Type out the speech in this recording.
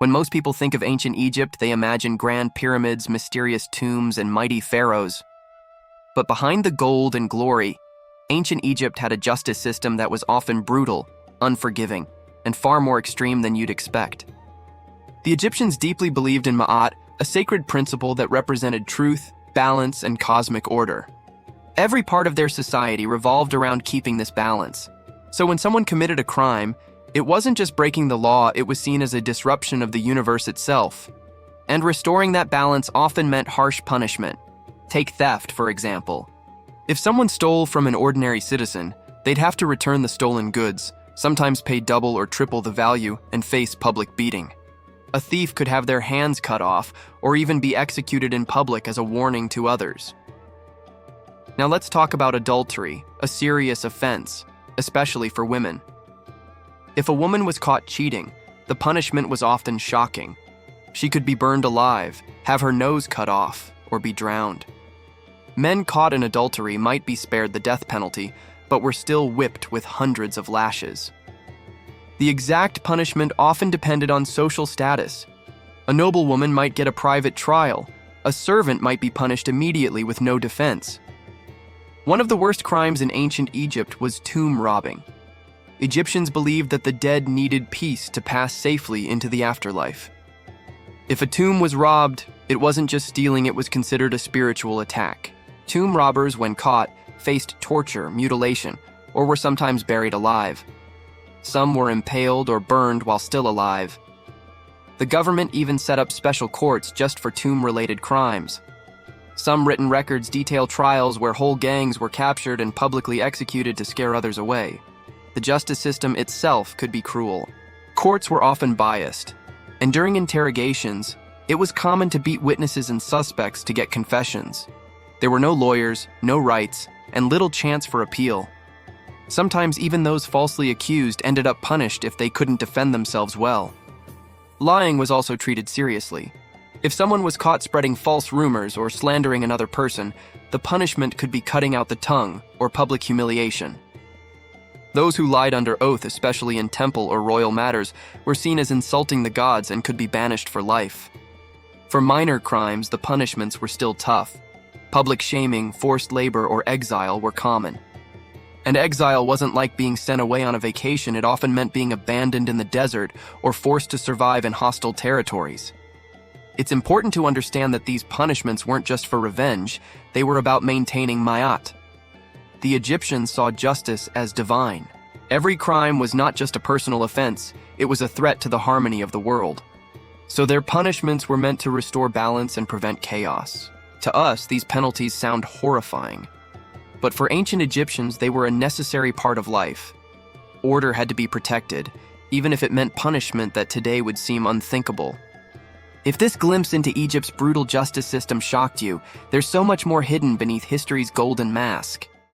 When most people think of ancient Egypt, they imagine grand pyramids, mysterious tombs, and mighty pharaohs. But behind the gold and glory, ancient Egypt had a justice system that was often brutal, unforgiving, and far more extreme than you'd expect. The Egyptians deeply believed in Ma'at, a sacred principle that represented truth, balance, and cosmic order. Every part of their society revolved around keeping this balance. So when someone committed a crime, it wasn't just breaking the law, it was seen as a disruption of the universe itself. And restoring that balance often meant harsh punishment. Take theft, for example. If someone stole from an ordinary citizen, they'd have to return the stolen goods, sometimes pay double or triple the value, and face public beating. A thief could have their hands cut off, or even be executed in public as a warning to others. Now let's talk about adultery, a serious offense, especially for women. If a woman was caught cheating, the punishment was often shocking. She could be burned alive, have her nose cut off, or be drowned. Men caught in adultery might be spared the death penalty, but were still whipped with hundreds of lashes. The exact punishment often depended on social status. A noblewoman might get a private trial. A servant might be punished immediately with no defense. One of the worst crimes in ancient Egypt was tomb robbing. Egyptians believed that the dead needed peace to pass safely into the afterlife. If a tomb was robbed, it wasn't just stealing, it was considered a spiritual attack. Tomb robbers, when caught, faced torture, mutilation, or were sometimes buried alive. Some were impaled or burned while still alive. The government even set up special courts just for tomb-related crimes. Some written records detail trials where whole gangs were captured and publicly executed to scare others away. The justice system itself could be cruel. Courts were often biased, and during interrogations, it was common to beat witnesses and suspects to get confessions. There were no lawyers, no rights, and little chance for appeal. Sometimes even those falsely accused ended up punished if they couldn't defend themselves well. Lying was also treated seriously. If someone was caught spreading false rumors or slandering another person, the punishment could be cutting out the tongue or public humiliation. Those who lied under oath, especially in temple or royal matters, were seen as insulting the gods and could be banished for life. For minor crimes, the punishments were still tough. Public shaming, forced labor, or exile were common. And exile wasn't like being sent away on a vacation, it often meant being abandoned in the desert or forced to survive in hostile territories. It's important to understand that these punishments weren't just for revenge, they were about maintaining Ma'at. The Egyptians saw justice as divine. Every crime was not just a personal offense, it was a threat to the harmony of the world. So their punishments were meant to restore balance and prevent chaos. To us, these penalties sound horrifying. But for ancient Egyptians, they were a necessary part of life. Order had to be protected, even if it meant punishment that today would seem unthinkable. If this glimpse into Egypt's brutal justice system shocked you, there's so much more hidden beneath history's golden mask.